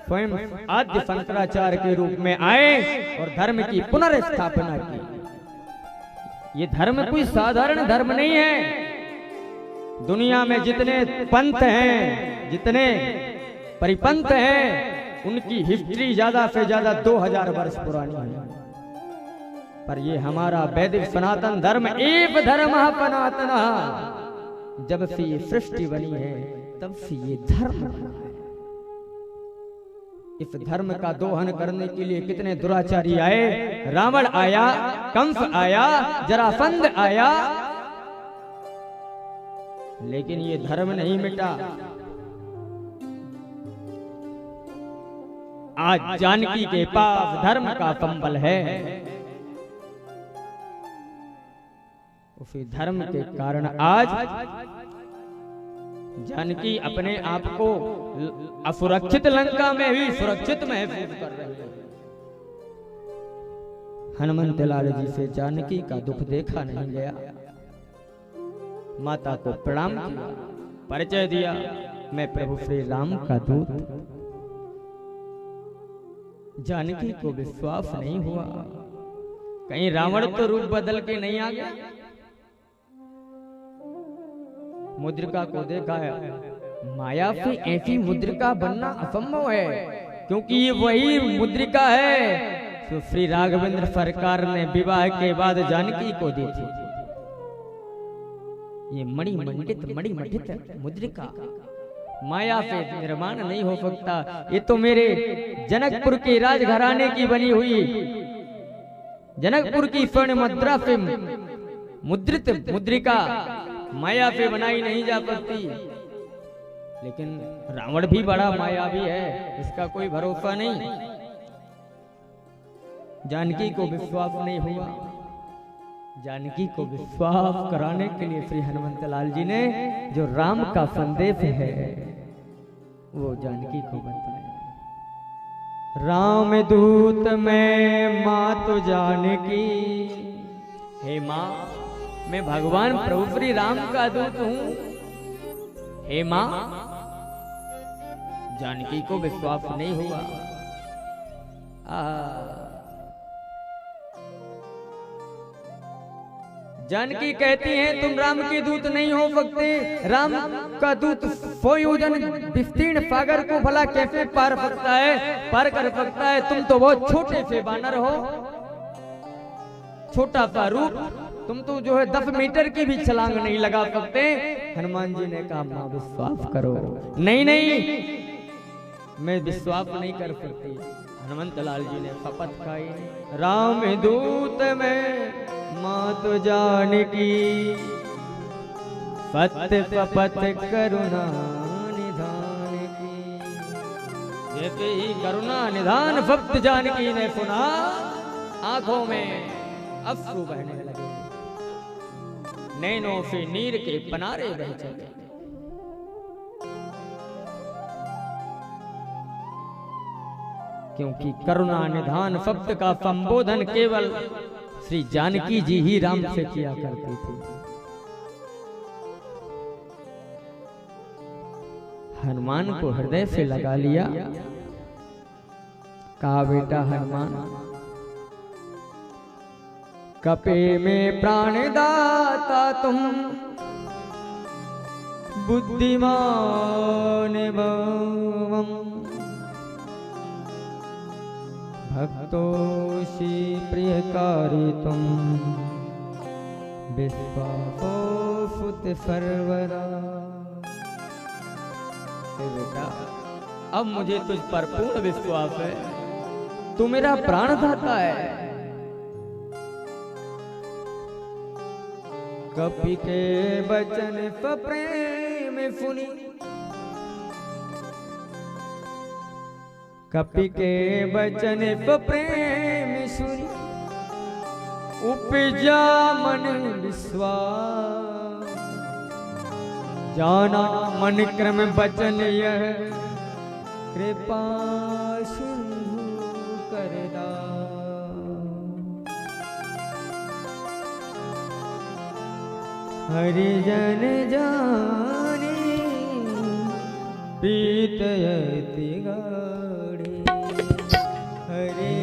स्वयं आद्य शंकराचार्य के रूप में आए और धर्म की पुनर्स्थापना की। ये धर्म कोई साधारण धर्म नहीं है। दुनिया में जितने पंथ हैं, जितने परिपंथ हैं, उनकी हिस्ट्री ज्यादा से ज्यादा 2000 वर्ष पुरानी है, पर ये हमारा वैदिक सनातन धर्म, एक धर्म सनातन, जब से ये सृष्टि बनी है तब से ये धर्म बना है। इस धर्म का दोहन करने के लिए कितने दुराचारी आए। रावण आया, कंस आया, जरासंध आया, लेकिन ये धर्म नहीं मिटा। आज जानकी के पास धर्म का संबल है। उसी धर्म के कारण आज जानकी अपने आप को असुरक्षित लंका में भी सुरक्षित महसूस कर रही है। हनुमंत लाल जी से जानकी का दुख देखा नहीं गया। माता को प्रणाम किया, परिचय दिया, मैं प्रभु श्री राम का दूत। जानकी को विश्वास नहीं हुआ, कहीं रावण तो रूप बदल के नहीं आ गया। मुद्रिका को देखा है, माया से ऐसी मुद्रिका बनना असंभव है, क्योंकि ये वही मुद्रिका है जो श्री राघवेंद्र सरकार ने विवाह के बाद जानकी को दी थी। ये मणिमंडित मुद्रिका माया से निर्माण नहीं हो सकता। ये तो मेरे जनकपुर के राजघराने की बनी हुई, जनकपुर की स्वर्ण मुद्रा से मुद्रित मुद्रिका माया पे बनाई नहीं जा सकती। लेकिन रावण भी बड़ा मायावी है, इसका कोई भरोसा नहीं। जानकी को विश्वास नहीं हुआ। जानकी को विश्वास कराने के लिए श्री हनुमंत लाल जी ने जो राम का संदेश है वो जानकी को बताया। राम दूत में माँ तो जानकी, हे माँ मैं भगवान प्रभु श्री राम का दूत हूं। हे मां, जानकी को विश्वास नहीं हुआ। जानकी कहती है तुम राम के दूत नहीं हो सकते। राम का दूत 100 योजन विस्तीर्ण सागर को भला कैसे पार सकता है, पार कर सकता है। तुम तो बहुत छोटे से बानर हो, छोटा सा रूप, तुम तो जो है 10 मीटर की भी छलांग नहीं लगा सकते। हनुमान जी ने कहा मां विश्वास करो। नहीं नहीं, मैं विश्वास नहीं कर सकती। हनुमंत लाल जी ने शपथ खाई, राम दूत में मां तो जानकी, सत्य शपथ करुणा निधान की। जैसे ही करुणा निधान शब्द जानकी ने सुना, आंखों में अश्रु बहने लगे, नैनों से नीर के पनारे बह चले। क्योंकि करुणा निधान शब्द का संबोधन केवल श्री जानकी जी ही राम से किया करती थी। हनुमान को हृदय से लगा लिया, कहा बेटा हनुमान, कपे में प्राण दाता तुम, बुद्धिमान भवम, भक्तोषि प्रियकारी तुम, विश्वासो सुत सर्वदा। बेटा अब मुझे तुझ पर पूर्ण विश्वास है, तू मेरा प्राणदाता है। कपि के बचन प्रेम सुनी, कपि के बचन प्रेम सुनी, उपजा मन विश्वास, जाना मन क्रम बचन यह, कृपा सिंधु करदा। हरिजन जानी पीतयति गाढ़ी, हरे